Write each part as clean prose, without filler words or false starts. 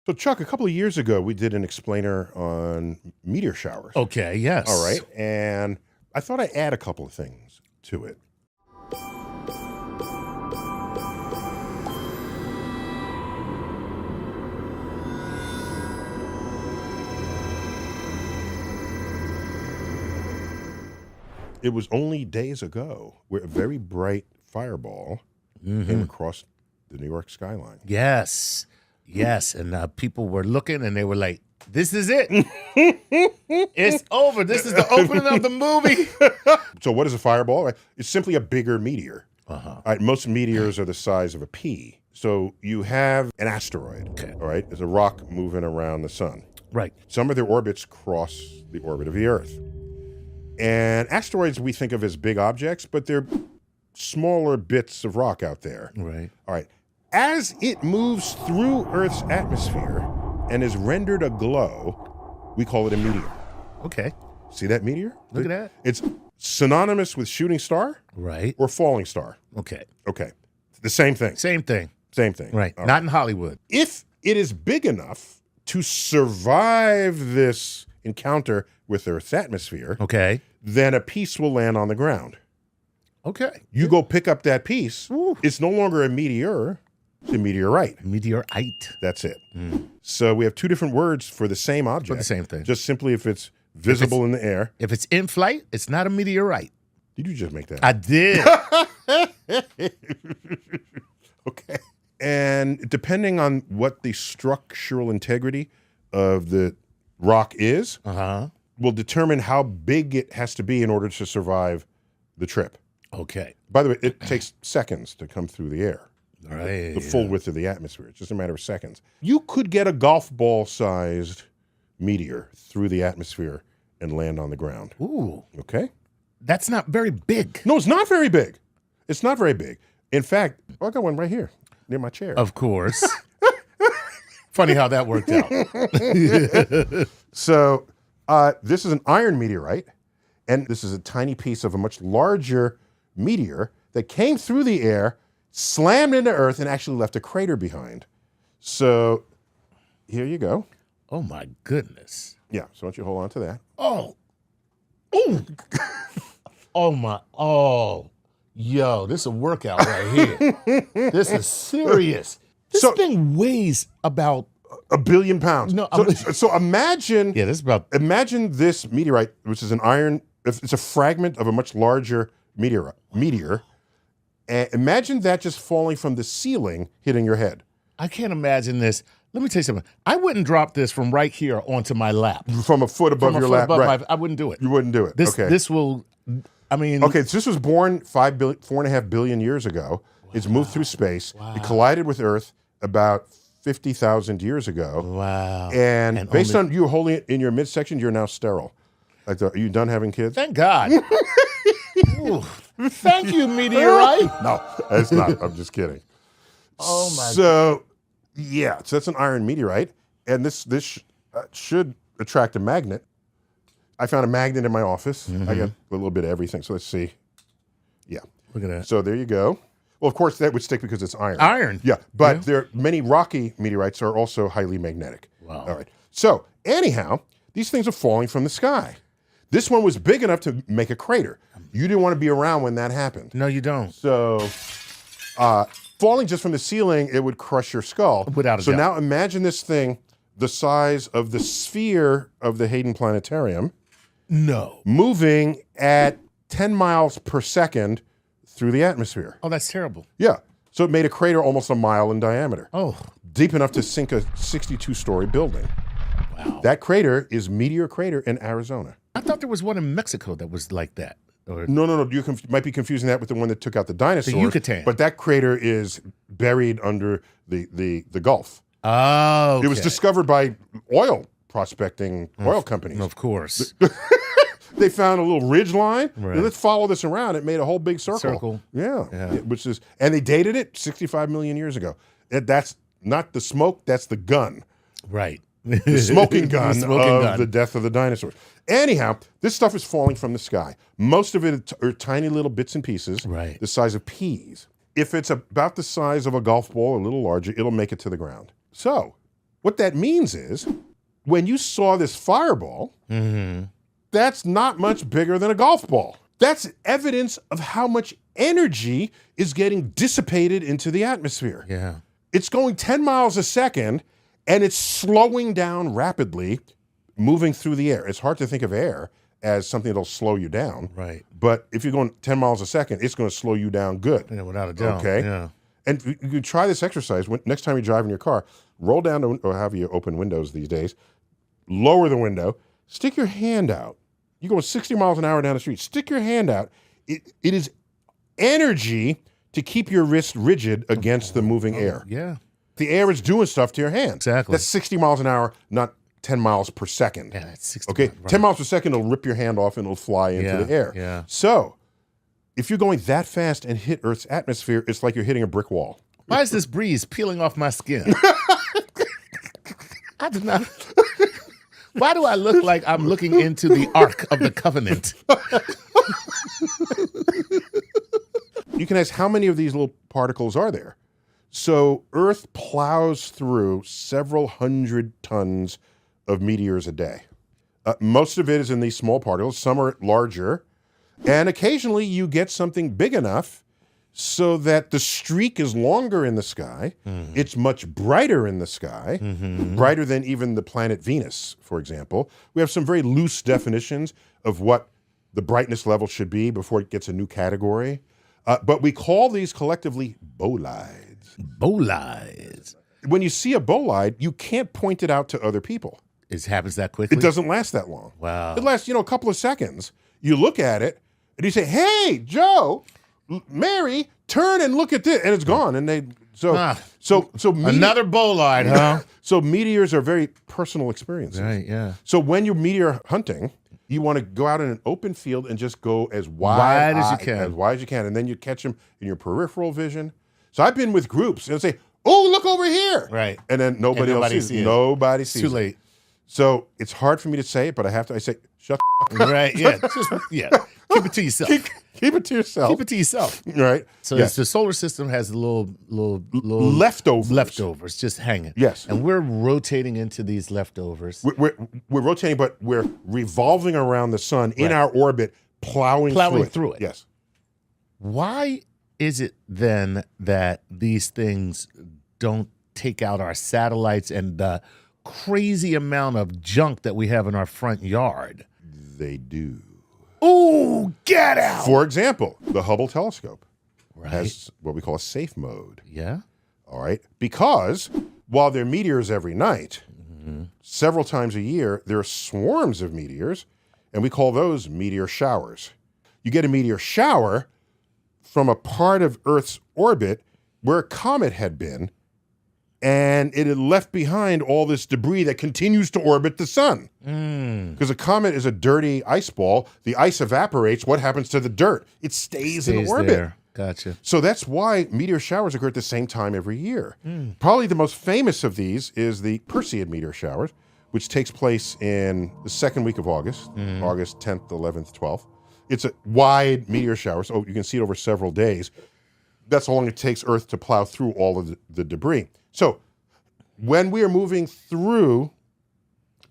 So, Chuck, a couple of years ago, we did an explainer on meteor showers. Okay, yes. All right. And I thought I'd add a couple of things to it. It was only days ago where a very bright fireball came across the New York skyline. Yes. And people were looking and they were like, this is it. It's over. This is the opening of the movie. So what is a fireball? It's simply a bigger meteor. All right, most meteors are the size of a pea. So you have an asteroid, all right? There's a rock moving around the sun. Right. Some of their orbits cross the orbit of the Earth. And asteroids we think of as big objects, but they're smaller bits of rock out there. Right. All right. As it moves through Earth's atmosphere and is rendered aglow, we call it a meteor. Okay. See that meteor? Look at that. It's synonymous with shooting star Right. or falling star. Okay. Okay. The same thing. Same thing. Same thing. Right. All Not in Hollywood. If it is big enough to survive this encounter with Earth's atmosphere, Okay. then a piece will land on the ground. Okay. You go pick up that piece. Ooh. It's no longer a meteor, it's a meteorite. Meteorite. That's it. So we have two different words for the same object. For the same thing. Just simply if it's visible in the air. If it's in flight, it's not a meteorite. Did you just make that? I did. Okay. And depending on what the structural integrity of the rock is, will determine how big it has to be in order to survive the trip. Okay. By the way, it takes seconds to come through the air. Right. The full width of the atmosphere. It's just a matter of seconds. You could get a golf ball-sized meteor through the atmosphere and land on the ground. Ooh. Okay? That's not very big. No, it's not very big. It's not very big. In fact, I got one right here near my chair. Of course. Funny how that worked out. So this is an iron meteorite, and this is a tiny piece of a much larger meteor that came through the air, slammed into Earth, and actually left a crater behind. So here you go. Oh, my goodness. Yeah, so why don't you hold on to that. Oh. Ooh. Oh, my. Oh. Yo, this is a workout right here. This is serious. This thing weighs about 1 billion pounds. No, so imagine. Yeah, this is about. Imagine this meteorite, which is an iron. It's a fragment of a much larger meteor. And imagine that just falling from the ceiling, hitting your head. I can't imagine this. Let me tell you something. I wouldn't drop this from right here onto my lap. From a foot above your lap, right? I wouldn't do it. You wouldn't do it. This will. I mean. Okay, so this was born 4.5 billion years ago. Wow. It's moved through space. Wow. It collided with Earth about 50,000 years ago. Wow. And based on you holding it in your midsection, you're now sterile. Are you done having kids? Thank God. Ooh, thank you, meteorite. No, it's not. I'm just kidding. Oh, my God. So that's an iron meteorite. And this should attract a magnet. I found a magnet in my office. I got a little bit of everything. So let's see. Yeah. Look at that. So there you go. Well, of course, that would stick because it's iron. Iron. Yeah, but many rocky meteorites are also highly magnetic. Wow. All right. So anyhow, these things are falling from the sky. This one was big enough to make a crater. You didn't want to be around when that happened. No, you don't. So falling just from the ceiling, it would crush your skull. Without a doubt. So now imagine this thing the size of the sphere of the Hayden Planetarium. No. Moving at 10 miles per second through the atmosphere. Oh, that's terrible. Yeah. So it made a crater almost a mile in diameter. Oh. Deep enough to sink a 62-story building. Wow. That crater is Meteor Crater in Arizona. I thought there was one in Mexico that was like that. Or... No. You might be confusing that with the one that took out the dinosaurs. The Yucatan. But that crater is buried under the Gulf. Oh, okay. It was discovered by oil prospecting oil companies. Of course. They found a little ridge line. Right. Let's follow this around. It made a whole big circle. Yeah. And they dated it 65 million years ago. That's not the smoke, that's the gun. Right. The smoking gun of the death of the dinosaurs. Anyhow, this stuff is falling from the sky. Most of it are tiny little bits and pieces, right, the size of peas. If it's about the size of a golf ball, a little larger, it'll make it to the ground. So What that means is, when you saw this fireball, that's not much bigger than a golf ball. That's evidence of how much energy is getting dissipated into the atmosphere. Yeah. It's going 10 miles a second, and it's slowing down rapidly, moving through the air. It's hard to think of air as something that'll slow you down. Right. But if you're going 10 miles a second, it's going to slow you down good. Yeah, without a doubt. Okay? Yeah. And you can try this exercise. Next time you drive in your car, roll down, or have you open windows these days, lower the window, stick your hand out. You're going 60 miles an hour down the street. Stick your hand out. It is energy to keep your wrist rigid against the moving air. Yeah. The air is doing stuff to your hand. Exactly. That's 60 miles an hour, not 10 miles per second. Yeah, that's 60. Okay, right. 10 miles per second, it'll rip your hand off and it'll fly into the air. Yeah. So, if you're going that fast and hit Earth's atmosphere, it's like you're hitting a brick wall. Why is this breeze peeling off my skin? I do not. Why do I look like I'm looking into the Ark of the Covenant? You can ask, how many of these little particles are there? So Earth plows through several hundred tons of meteors a day. Most of it is in these small particles. Some are larger. And occasionally you get something big enough so that the streak is longer in the sky. It's much brighter in the sky, brighter than even the planet Venus, for example. We have some very loose definitions of what the brightness level should be before it gets a new category. But we call these collectively bolides. Bolides. When you see a bolide, you can't point it out to other people. It happens that quickly? It doesn't last that long. Wow. It lasts, a couple of seconds. You look at it, and you say, "Hey, Joe, Mary, turn and look at this," and it's gone. And another bolide, huh? So meteors are very personal experiences. Right. Yeah. So when you're meteor hunting, you want to go out in an open field and just go as wide as you can. As wide as you can, and then you catch them in your peripheral vision. So I've been with groups and say, "Oh, look over here!" Right. And then nobody else sees it. Nobody sees it. Too late. So it's hard for me to say it, but I have to. I say, "Shut the right? Yeah. Keep it to yourself. Keep it to yourself. Keep it to yourself. Right. So the solar system has little leftovers just hanging. Yes. And we're rotating into these leftovers. We're rotating, but we're revolving around the sun in our orbit, plowing through it. Yes. Why is it then that these things don't take out our satellites and the crazy amount of junk that we have in our front yard? They do. Ooh, get out! For example, the Hubble telescope Right. has what we call a safe mode. Yeah. All right. Because while there are meteors every night, several times a year, there are swarms of meteors, and we call those meteor showers. You get a meteor shower from a part of Earth's orbit where a comet had been, and it had left behind all this debris that continues to orbit the sun. Because a comet is a dirty ice ball. The ice evaporates. What happens to the dirt? It stays in orbit. There. Gotcha. So that's why meteor showers occur at the same time every year. Probably the most famous of these is the Perseid meteor showers, which takes place in the second week of August, August 10th, 11th, 12th. It's a wide meteor shower, so you can see it over several days. That's how long it takes Earth to plow through all of the debris. So when we are moving through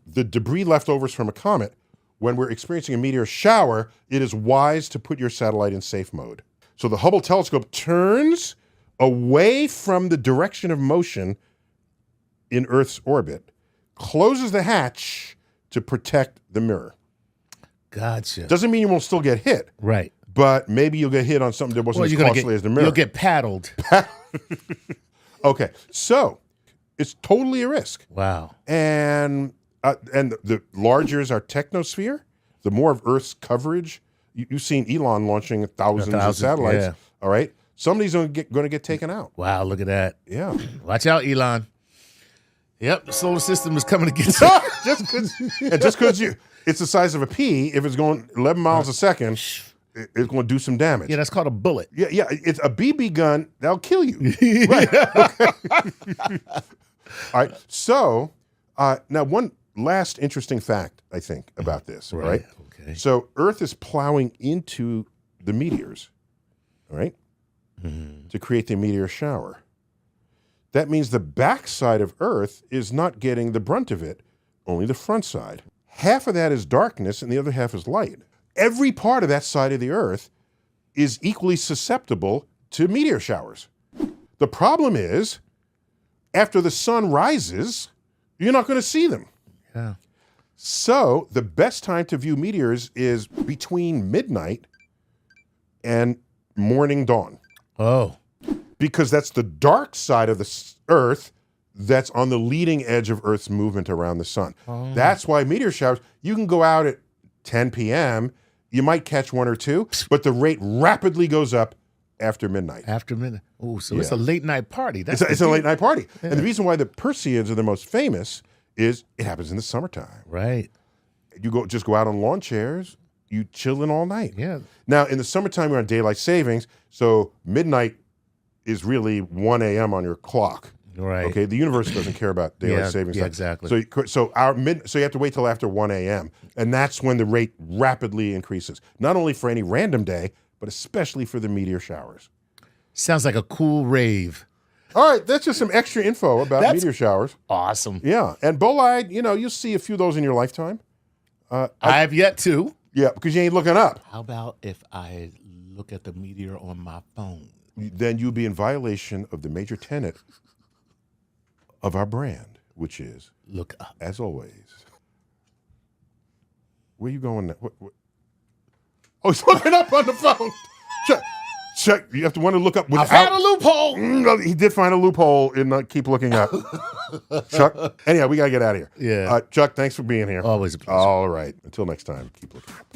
the debris leftovers from a comet, when we're experiencing a meteor shower, it is wise to put your satellite in safe mode. So the Hubble telescope turns away from the direction of motion in Earth's orbit, closes the hatch to protect the mirror. Gotcha. Doesn't mean you won't still get hit. Right. But maybe you'll get hit on something that wasn't as costly as the mirror. You'll get paddled. Okay, so it's totally a risk. Wow. And the larger is our technosphere, the more of Earth's coverage. You've seen Elon launching thousands of satellites. Yeah. All right, some of these are going to get taken out. Wow, look at that. Yeah. Watch out, Elon. Yep, the solar system is coming to get you. just because it's the size of a pea, if it's going 11 miles a second, it's going to do some damage. Yeah, that's called a bullet. Yeah, it's a BB gun that'll kill you. Right. Okay. All right. So now one last interesting fact, I think, about this. Right. Okay. So Earth is plowing into the meteors, all right, to create the meteor shower. that means the back side of Earth is not getting the brunt of it, only the front side. Half of that is darkness and the other half is light. Every part of that side of the Earth is equally susceptible to meteor showers. The problem is, after the sun rises, you're not going to see them. Yeah. So the best time to view meteors is between midnight and morning dawn. Oh. Because that's the dark side of the Earth that's on the leading edge of Earth's movement around the sun. Oh. That's why meteor showers, you can go out at 10 p.m., you might catch one or two, but the rate rapidly goes up after midnight. After midnight. Oh, so it's a late night party. It's a late night party. Yeah. And the reason why the Perseids are the most famous is it happens in the summertime. Right. You just go out on lawn chairs, you chilling all night. Yeah. Now, in the summertime, you're on daylight savings, so midnight is really 1 a.m. on your clock. Right. Okay. The universe doesn't care about daylight savings yeah, time. exactly. So you have to wait till after 1 a.m. and that's when the rate rapidly increases. Not only for any random day, but especially for the meteor showers. Sounds like a cool rave. All right, that's just some extra info about meteor showers. Awesome. Yeah, and bolide, you'll see a few of those in your lifetime. I have yet to. Yeah, because you ain't looking up. How about if I look at the meteor on my phone? Then you'd be in violation of the major tenet of our brand, which is look up. As always. Where you going now? What? Oh, he's looking up on the phone. Check. You have to want to look up. I found a loophole. He did find a loophole in keep looking up. Chuck. Anyhow, we got to get out of here. Yeah. Chuck, thanks for being here. Always a pleasure. All right. Until next time, keep looking up.